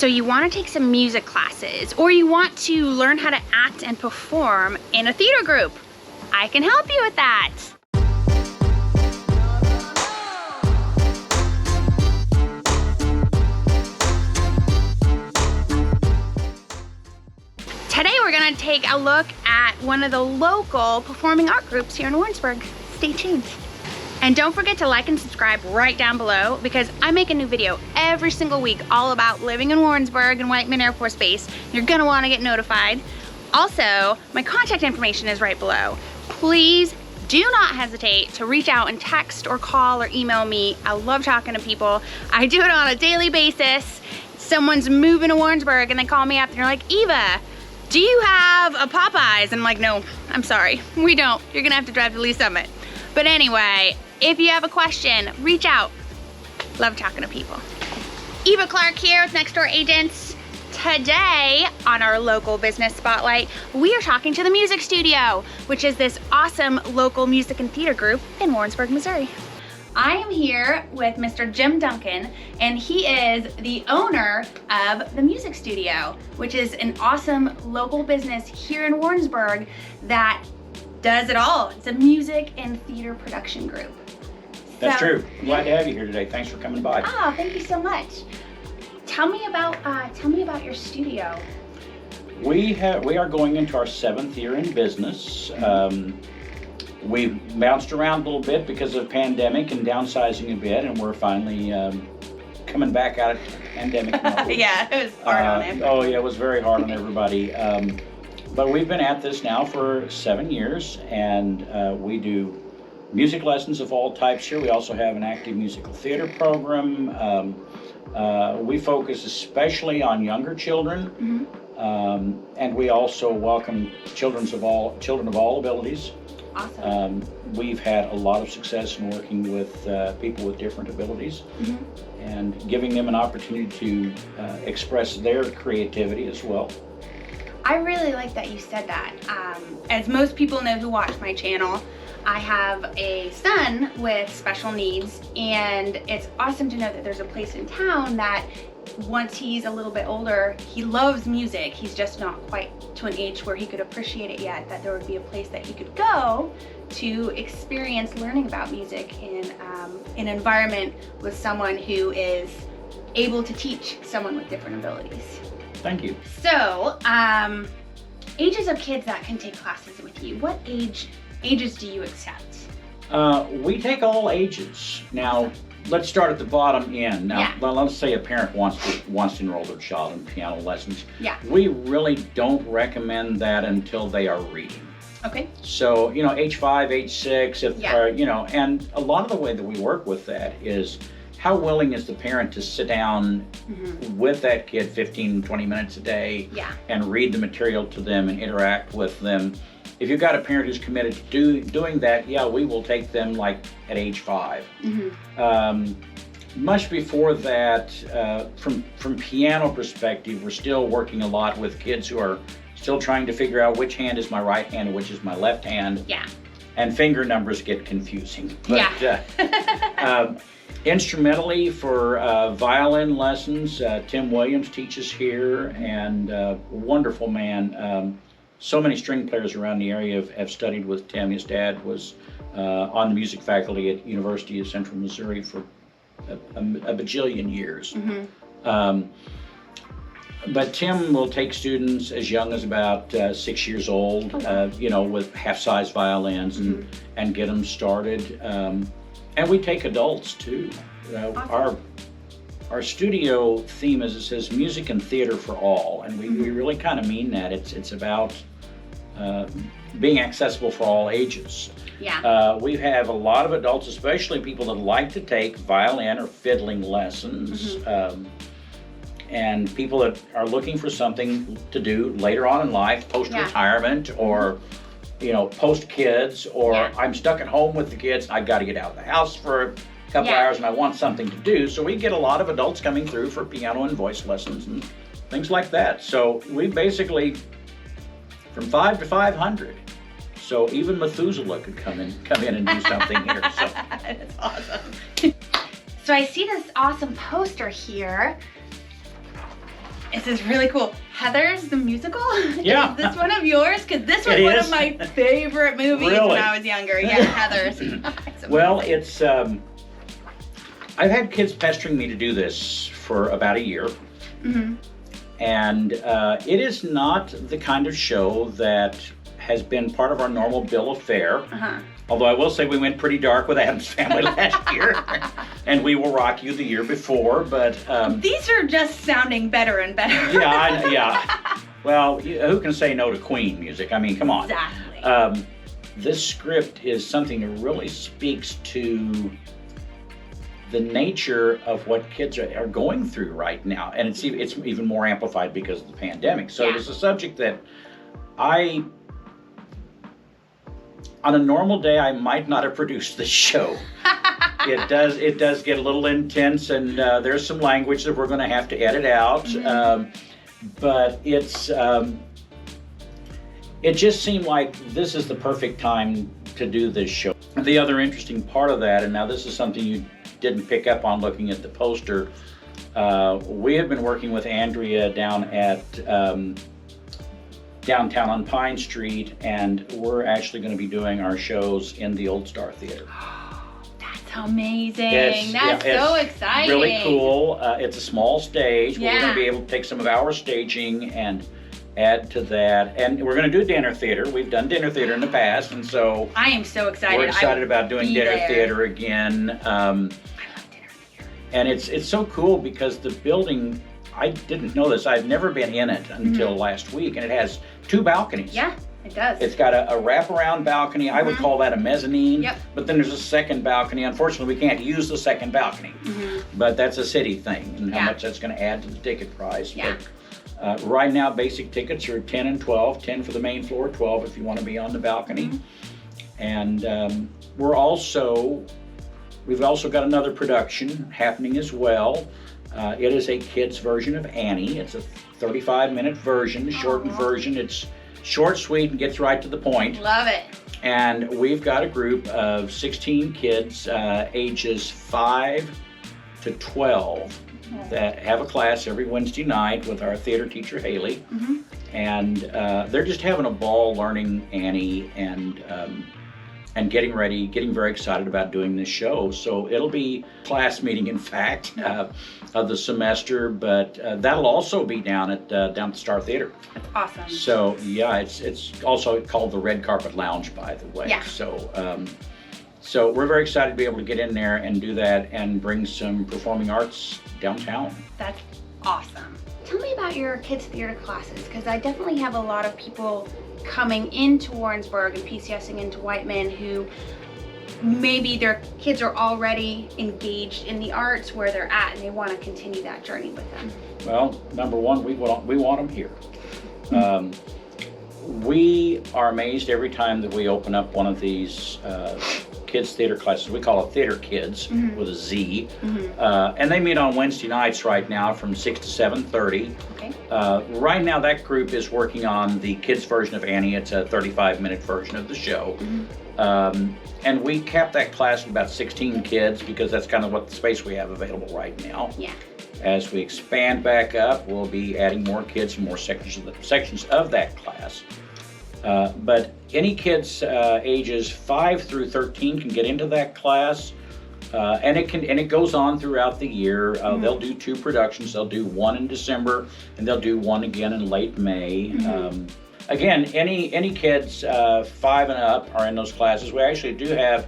So you want to take some music classes, or you want to learn how to act and perform in a theater group, I can help you with that. Today we're going to take a look at one of the local performing art groups here in Warrensburg. Stay tuned. And don't forget to like and subscribe right down below, because I make a new video every single week all about living in Warrensburg and Whiteman Air Force Base. You're gonna wanna get notified. Also, my contact information is right below. Please do not hesitate to reach out and text or call or email me. I love talking to people. I do it on a daily basis. Someone's moving to Warrensburg and they call me up and they're like, Eva, do you have a Popeyes? And I'm like, no, I'm sorry, we don't. You're gonna have to drive to Lee Summit. But anyway, if you have a question, reach out. Love talking to people. Eva Clark here with Next Door Agents. Today on our local business spotlight, we are talking to the Music Studio, which is this awesome local music and theater group in Warrensburg, Missouri. I am here with Mr. Jim Duncan, and he is the owner of the Music Studio, which is an awesome local business here in Warrensburg that does it all. It's a music and theater production group. That's true. Glad to have you here today. Thanks for coming by. Ah, thank you so much. Tell me about your studio. We are going into our 7th year in business. We've bounced around a little bit because of the pandemic and downsizing a bit, and we're finally coming back out of pandemic mode. Yeah, it was hard on everybody. Oh yeah, it was very hard on everybody. But we've been at this now for 7 years, and we do music lessons of all types here. We also have an active musical theater program. We focus especially on younger children, and we also welcome children of all abilities. Awesome. We've had a lot of success in working with people with different abilities, and giving them an opportunity to express their creativity as well. I really like that you said that. As most people know who watch my channel, I have a son with special needs, and it's awesome to know that there's a place in town that once he's a little bit older, he loves music. He's just not quite to an age where he could appreciate it yet, that there would be a place that he could go to experience learning about music in an environment with someone who is able to teach someone with different abilities. Thank you. So, ages of kids that can take classes with you, what ages do you accept? We take all ages. Now, let's start at the bottom end. Now, let's say a parent wants to enroll their child in piano lessons. Yeah. We really don't recommend that until they are reading. Okay. So, age 5, age 6, and a lot of the way that we work with that is how willing is the parent to sit down with that kid 15, 20 minutes a day and read the material to them and interact with them. If you've got a parent who's committed to doing that, we will take them like at age 5. Much before that, from piano perspective, we're still working a lot with kids who are still trying to figure out which hand is my right hand and which is my left hand. Yeah. And finger numbers get confusing. But, instrumentally, for violin lessons, Tim Williams teaches here, and wonderful man. So many string players around the area have studied with Tim. His dad was on the music faculty at University of Central Missouri for a bajillion years. But Tim will take students as young as about 6 years old, with half-size violins and get them started. And we take adults too. Awesome. Our studio theme is, it says music and theater for all, and we really kind of mean that. It's about being accessible for all ages. Yeah. We have a lot of adults, especially people that like to take violin or fiddling lessons, and people that are looking for something to do later on in life, post-retirement, or post kids, or I'm stuck at home with the kids, I've got to get out of the house for a couple hours and I want something to do. So we get a lot of adults coming through for piano and voice lessons and things like that. So we basically, from 5 to 500. So even Methuselah could come in and do something here. So. That's awesome. So I see this awesome poster here. This is really cool. Heathers, the musical? Yeah. Is this one of yours? Because this was one of my favorite movies when I was younger. Yeah, Heathers. Well, it's, I've had kids pestering me to do this for about a year. Mm-hmm. And it is not the kind of show that has been part of our normal bill of fare. Uh-huh. Although I will say we went pretty dark with Addams Family last year, and We Will Rock You the year before. But these are just sounding better and better. yeah. Well, who can say no to Queen music? I mean, come on. Exactly. This script is something that really speaks to the nature of what kids are going through right now, and it's even more amplified because of the pandemic. So Yeah. It's a subject that on a normal day, I might not have produced this show. It does get a little intense, and there's some language that we're going to have to edit out. Mm-hmm. But it just seemed like this is the perfect time to do this show. The other interesting part of that, and now this is something you didn't pick up on looking at the poster, we have been working with Andrea down at downtown on Pine Street, and we're actually going to be doing our shows in the Old Star Theater. That's amazing. That's so exciting. Really cool. It's a small stage, but we're going Yeah. to be able to take some of our staging and add to that. And we're going to do dinner theater. We've done dinner theater in the past, and so I am so excited. we're excited about doing dinner there. theater again. I love dinner theater. And it's so cool because the building, I didn't know this, I'd never been in it until last week, and it has 2 balconies. Yeah, it does. It's got a wraparound balcony. I would call that a mezzanine. Yep. But then there's a second balcony. Unfortunately, we can't use the second balcony. But that's a city thing, and how much that's going to add to the ticket price. Yeah. But right now, basic tickets are 10 and 12. 10 for the main floor, 12 if you want to be on the balcony. And we've also got another production happening as well. It is a kid's version of Annie. It's a 35-minute version, the shortened version. It's short, sweet, and gets right to the point. Love it. And we've got a group of 16 kids, ages 5 to 12, that have a class every Wednesday night with our theater teacher, Haley. And they're just having a ball learning Annie and getting ready, getting very excited about doing this show. So it'll be class meeting, in fact, of the semester, but that'll also be down at the Star Theater. That's awesome. So yeah, it's also called the Red Carpet Lounge, by the way. Yeah. So we're very excited to be able to get in there and do that and bring some performing arts downtown. That's awesome. Tell me about your kids' theater classes, because I definitely have a lot of people coming into Warrensburg and PCSing into Whiteman who maybe their kids are already engaged in the arts where they're at, and they want to continue that journey with them. Well, number one, we want them here. We are amazed every time that we open up one of these kids theater classes. We call it Theater Kids with a Z. And they meet on Wednesday nights right now from 6 to 7:30. Okay. Right now that group is working on the kids version of Annie. It's a 35-minute version of the show. And we cap that class at about 16 kids because that's kind of what the space we have available right now. Yeah. As we expand back up, we'll be adding more kids and more sections of that class. But any kids ages 5 through 13 can get into that class, and it goes on throughout the year. They'll do 2 productions. They'll do one in December, and they'll do one again in late May. Again, any kids 5 and up are in those classes. We actually do have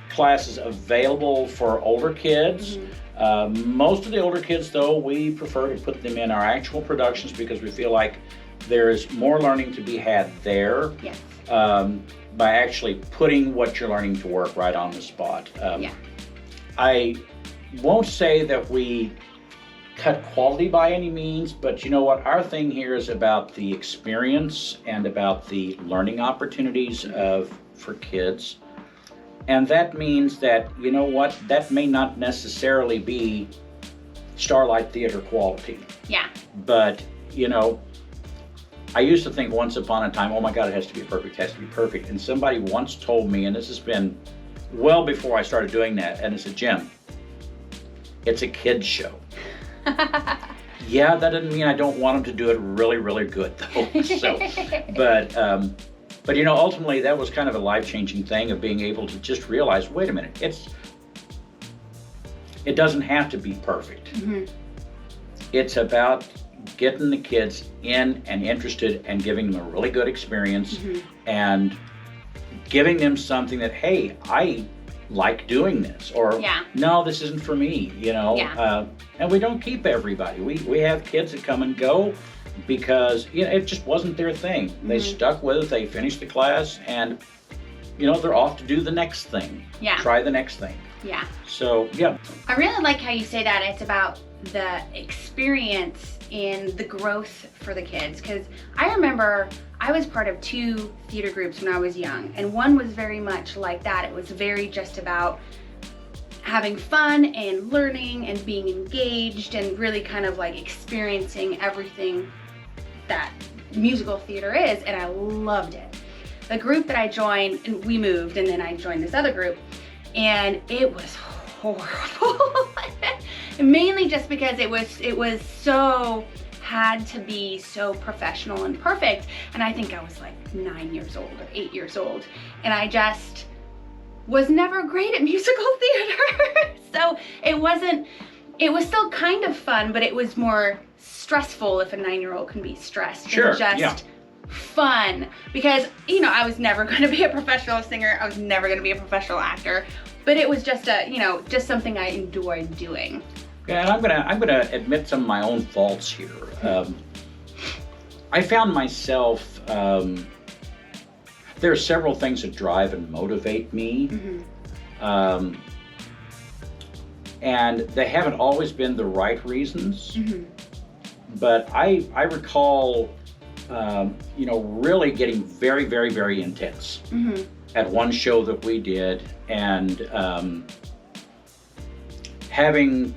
classes available for older kids. Most of the older kids, though, we prefer to put them in our actual productions because we feel like there is more learning to be had there. Yes. By actually putting what you're learning to work right on the spot. I won't say that we cut quality by any means, but you know what? Our thing here is about the experience and about the learning opportunities for kids. And that means that, you know what, that may not necessarily be Starlight Theater quality. Yeah. But, you know, I used to think once upon a time, oh my God, it has to be perfect, it has to be perfect. And somebody once told me, and this has been well before I started doing that, and it said, Jim, it's a kid's show. Yeah, that doesn't mean I don't want them to do it really, really good though. So, but ultimately that was kind of a life-changing thing of being able to just realize, wait a minute, it doesn't have to be perfect. It's about getting the kids in and interested and giving them a really good experience and giving them something that, hey, I like doing this, or no, this isn't for me, and we don't keep everybody. We have kids that come and go because it just wasn't their thing. They stuck with it, they finished the class, and they're off to do the next thing. Try the next thing. So I really like how you say that it's about the experience in the growth for the kids, because I remember I was part of 2 theater groups when I was young, and one was very much like that. It was very just about having fun and learning and being engaged and really kind of like experiencing everything that musical theater is, and I loved it. The group that I joined, and we moved, and then I joined this other group, and it was horrible. Mainly just because it was so, had to be so professional and perfect, and I think I was like 9 years old or 8 years old, and I just was never great at musical theater. So it was still kind of fun, but it was more stressful, if a 9-year-old can be stressed, than just fun, because I was never going to be a professional singer, I was never going to be a professional actor, but it was just just something I enjoyed doing. Yeah, and I'm gonna admit some of my own faults here. I found myself, there are several things that drive and motivate me, and they haven't always been the right reasons, but I recall, really getting very, very, very intense at one show that we did, and having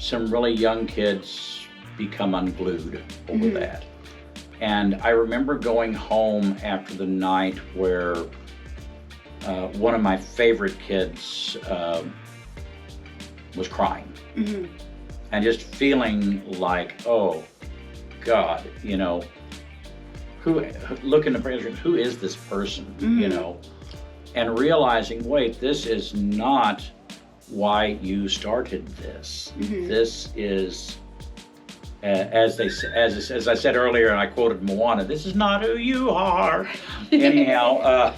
some really young kids become unglued over that. And I remember going home after the night where one of my favorite kids was crying, and just feeling like, oh God, looking at the who is this person, and realizing, wait, this is not why you started this. This is, as I said earlier, and I quoted Moana, this is not who you are. Anyhow,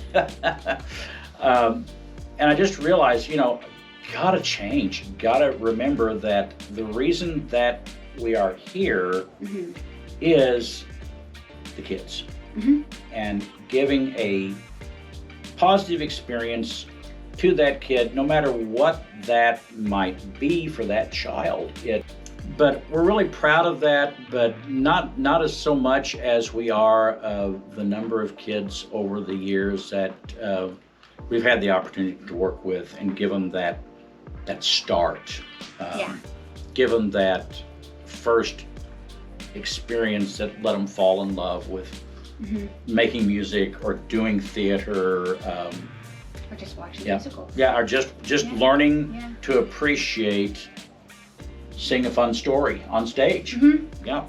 and I just realized, gotta change. Gotta remember that the reason that we are here is the kids, and giving a positive experience to that kid, no matter what that might be for that child. But we're really proud of that, but not as so much as we are of the number of kids over the years that we've had the opportunity to work with and give them that start, give them that first experience that let them fall in love with making music or doing theater. Or just watching musicals. Yeah, or just learning to appreciate seeing a fun story on stage. Yeah,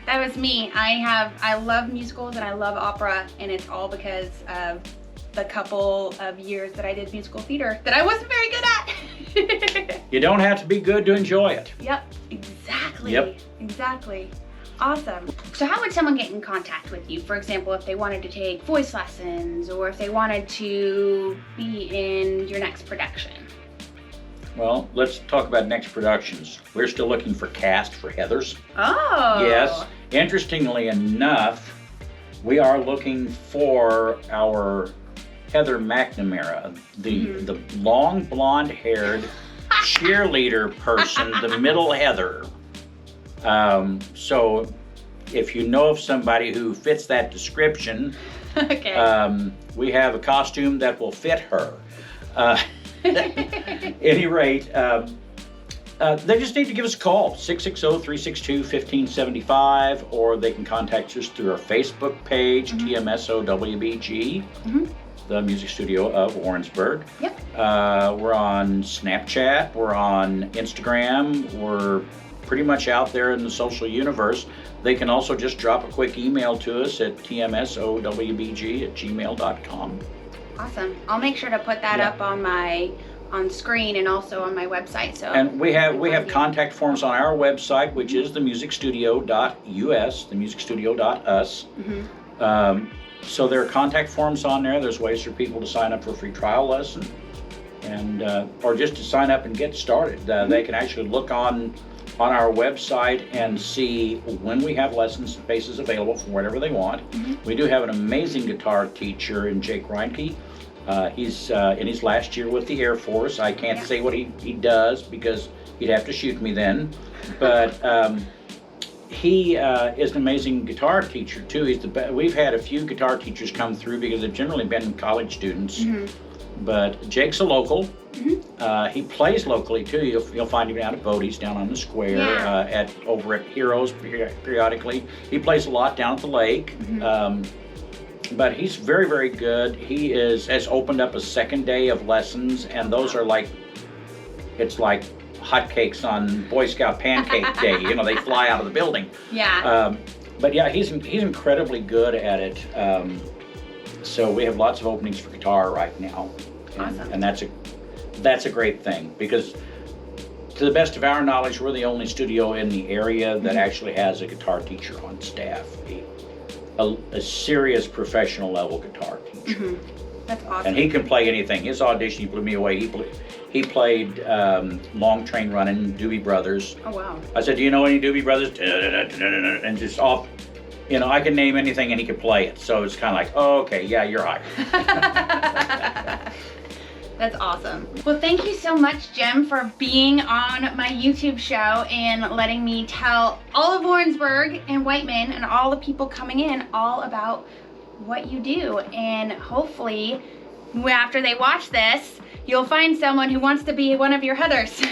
that was me. I love musicals and I love opera, and it's all because of the couple of years that I did musical theater that I wasn't very good at. You don't have to be good to enjoy it. Yep, exactly. Awesome. So how would someone get in contact with you? For example, if they wanted to take voice lessons, or if they wanted to be in your next production? Well, let's talk about next productions. We're still looking for cast for Heathers. Oh. Yes. Interestingly enough, we are looking for our Heather McNamara, the long blonde-haired cheerleader person, the middle Heather. So if you know of somebody who fits that description, we have a costume that will fit her. At any rate, they just need to give us a call, 660-362-1575, or they can contact us through our Facebook page, TMSOWBG, the music studio of Warrensburg. Yep. We're on Snapchat, we're on Instagram, we're pretty much out there in the social universe. They can also just drop a quick email to us at tmsowbg@gmail.com. Awesome. I'll make sure to put that up on screen and also on my website. So and we have contact forms on our website, which is themusicstudio.us, themusicstudio.us. So there are contact forms on there. There's ways for people to sign up for a free trial lesson, and or just to sign up and get started. They can actually look on our website and see when we have lesson spaces available for whatever they want. We do have an amazing guitar teacher in Jake Reinke. He's in his last year with the Air Force. I can't say what he does because he'd have to shoot me then. But he is an amazing guitar teacher too. He's the best. We've had a few guitar teachers come through because they've generally been college students. But Jake's a local. He plays locally too. You'll find him down at Bodie's down on the square, over at Heroes periodically. He plays a lot down at the lake. But he's very, very good. He has opened up a second day of lessons, and those are like, it's like hotcakes on Boy Scout Pancake Day. You know, they fly out of the building. But yeah, he's incredibly good at it. So we have lots of openings for guitar right now, and that's a great thing, because to the best of our knowledge, we're the only studio in the area that actually has a guitar teacher on staff. A serious professional level guitar teacher. That's awesome. And he can play anything. His audition, he blew me away. He played Long Train Running, Doobie Brothers. Oh wow. I said, do you know any Doobie Brothers? And just off, you know, I can name anything and he could play it. So it's kind of like, oh, okay, yeah, you're hired. That's awesome. Well, thank you so much, Jim, for being on my YouTube show and letting me tell all of Warrensburg and Whiteman and all the people coming in all about what you do. And hopefully, after they watch this, you'll find someone who wants to be one of your Heathers.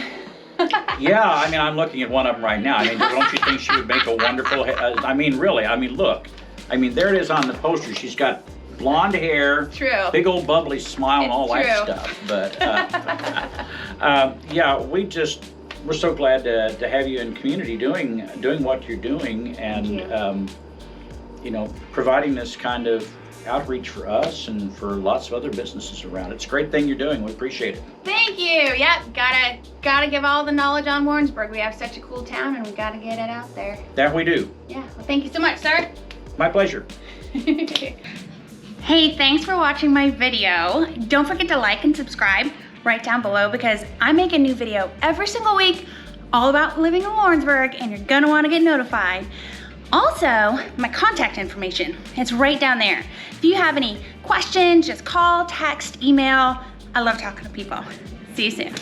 Yeah, I mean, I'm looking at one of them right now. I mean, don't you think she would make a wonderful, I mean, really, I mean, look. I mean, there it is on the poster. She's got blonde hair, big old bubbly smile, and all that stuff. But yeah, we're so glad to have you in community doing what you're doing, and you know, providing this kind of outreach for us and for lots of other businesses around. It's a great thing you're doing. We appreciate it. Thank you. Yep, gotta give all the knowledge on Warrensburg. We have such a cool town, and we gotta get it out there. That we do. Yeah. Well, thank you so much, sir. My pleasure. Hey, thanks for watching my video. Don't forget to like and subscribe right down below, because I make a new video every single week all about living in Warrensburg, and you're gonna wanna get notified. Also, my contact information, it's right down there. If you have any questions, just call, text, email. I love talking to people. See you soon.